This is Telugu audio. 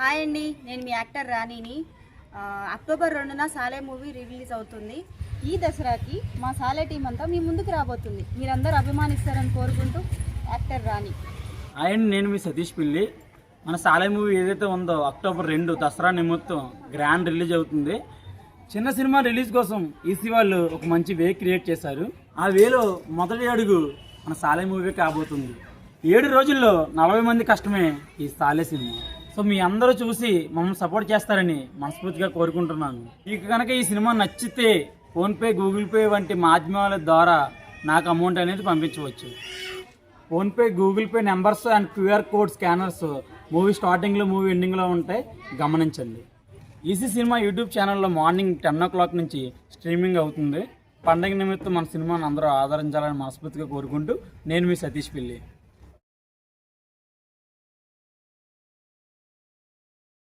హాయ్ అండి, నేను మీ యాక్టర్ రాణిని. అక్టోబర్ 2న సాలే మూవీ రిలీజ్ అవుతుంది. ఈ దసరాకి మా సాలే టీం అంతా మీ ముందుకు రాబోతుంది. మీరందరూ అభిమానిస్తారని కోరుకుంటూ యాక్టర్ రాణి. హాయ్ అండి, నేను మీ సతీష్ పిల్లి. మన సాలే మూవీ ఏదైతే ఉందో అక్టోబర్ 2 దసరా నిమిత్తం గ్రాండ్ రిలీజ్ అవుతుంది. చిన్న సినిమా రిలీజ్ కోసం ఈసీ వాళ్ళు ఒక మంచి వే క్రియేట్ చేశారు. ఆ వేలో మొదటి అడుగు మన సాలే మూవీ కాబోతుంది. 7 రోజుల్లో 40 మంది కష్టమే ఈ సాలే సినిమా. సో మీ అందరూ చూసి మమ్మల్ని సపోర్ట్ చేస్తారని మనస్ఫూర్తిగా కోరుకుంటున్నాను. మీకు కనుక ఈ సినిమా నచ్చితే ఫోన్పే, గూగుల్ పే వంటి మాధ్యమాల ద్వారా నాకు అమౌంట్ అనేది పంపించవచ్చు. PhonePe, Google pay numbers and QR code scanners movie స్టార్టింగ్లో, మూవీ ఎండింగ్లో ఉంటాయి, గమనించండి. ఈసీ సినిమా యూట్యూబ్ ఛానల్లో మార్నింగ్ 10 o'clock నుంచి స్ట్రీమింగ్ అవుతుంది. పండగ నిమిత్తం మన సినిమాను అందరూ ఆదరించాలని మనస్ఫూర్తిగా కోరుకుంటూ నేను మీ సతీష్ పిల్లి.